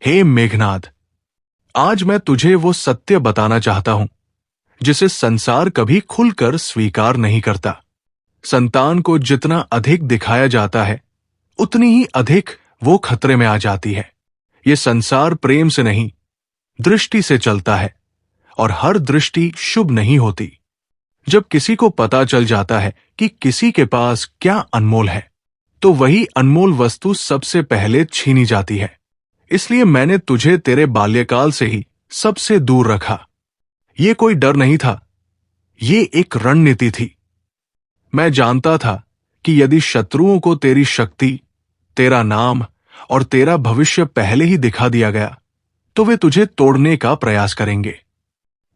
हे मेघनाद, आज मैं तुझे वो सत्य बताना चाहता हूं जिसे संसार कभी खुलकर स्वीकार नहीं करता। संतान को जितना अधिक दिखाया जाता है, उतनी ही अधिक वो खतरे में आ जाती है। ये संसार प्रेम से नहीं, दृष्टि से चलता है, और हर दृष्टि शुभ नहीं होती। जब किसी को पता चल जाता है कि किसी के पास क्या अनमोल है, तो वही अनमोल वस्तु सबसे पहले छीनी जाती है। इसलिए मैंने तुझे तेरे बाल्यकाल से ही सबसे दूर रखा। ये कोई डर नहीं था, ये एक रणनीति थी। मैं जानता था कि यदि शत्रुओं को तेरी शक्ति, तेरा नाम और तेरा भविष्य पहले ही दिखा दिया गया, तो वे तुझे तोड़ने का प्रयास करेंगे।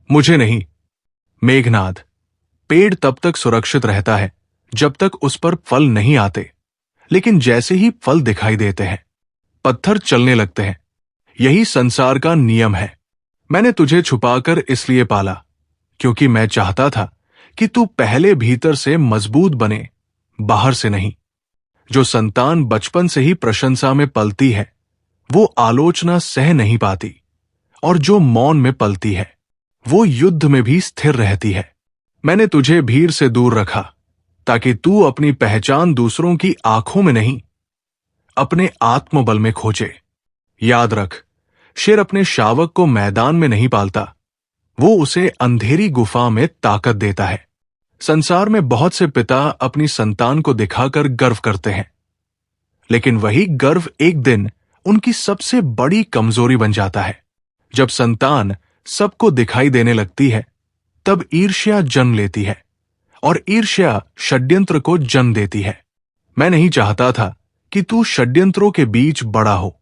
मुझे नहीं, मेघनाद, पेड़ तब तक सुरक्षित रहता है जब तक उस पर फल नहीं आते, लेकिन जैसे ही फल दिखाई देते हैं, पत्थर चलने लगते हैं। यही संसार का नियम है। मैंने तुझे छुपाकर इसलिए पाला क्योंकि मैं चाहता था कि तू पहले भीतर से मजबूत बने, बाहर से नहीं। जो संतान बचपन से ही प्रशंसा में पलती है, वो आलोचना सह नहीं पाती, और जो मौन में पलती है, वो युद्ध में भी स्थिर रहती है। मैंने तुझे भीड़ से दूर रखा ताकि तू अपनी पहचान दूसरों की आंखों में नहीं, अपने आत्मबल में खोजे। याद रख, शेर अपने शावक को मैदान में नहीं पालता, वो उसे अंधेरी गुफा में ताकत देता है। संसार में बहुत से पिता अपनी संतान को दिखाकर गर्व करते हैं, लेकिन वही गर्व एक दिन उनकी सबसे बड़ी कमजोरी बन जाता है। जब संतान सबको दिखाई देने लगती है, तब ईर्ष्या जन्म लेती है, और ईर्ष्या षड्यंत्र को जन्म देती है। मैं नहीं चाहता था कि तू षड्यंत्रों के बीच बड़ा हो।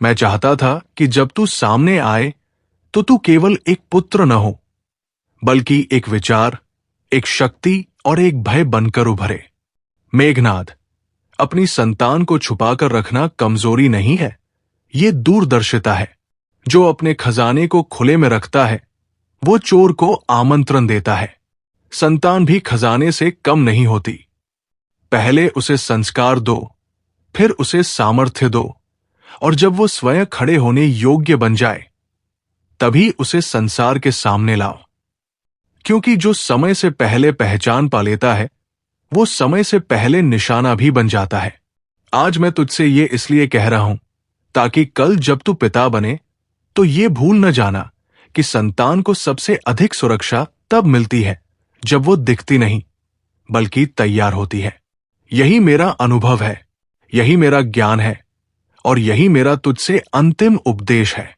मैं चाहता था कि जब तू सामने आए तो तू केवल एक पुत्र न हो, बल्कि एक विचार, एक शक्ति और एक भय बनकर उभरे। मेघनाद, अपनी संतान को छुपाकर रखना कमजोरी नहीं है, ये दूरदर्शिता है। जो अपने खजाने को खुले में रखता है, वो चोर को आमंत्रण देता है। संतान भी खजाने से कम नहीं होती। पहले उसे संस्कार दो, फिर उसे सामर्थ्य दो, और जब वो स्वयं खड़े होने योग्य बन जाए, तभी उसे संसार के सामने लाओ। क्योंकि जो समय से पहले पहचान पा लेता है, वो समय से पहले निशाना भी बन जाता है। आज मैं तुझसे ये इसलिए कह रहा हूं ताकि कल जब तू पिता बने तो ये भूल न जाना कि संतान को सबसे अधिक सुरक्षा तब मिलती है जब वो दिखती नहीं, बल्कि तैयार होती है। यही मेरा अनुभव है, यही मेरा ज्ञान है, और यही मेरा तुझसे अंतिम उपदेश है।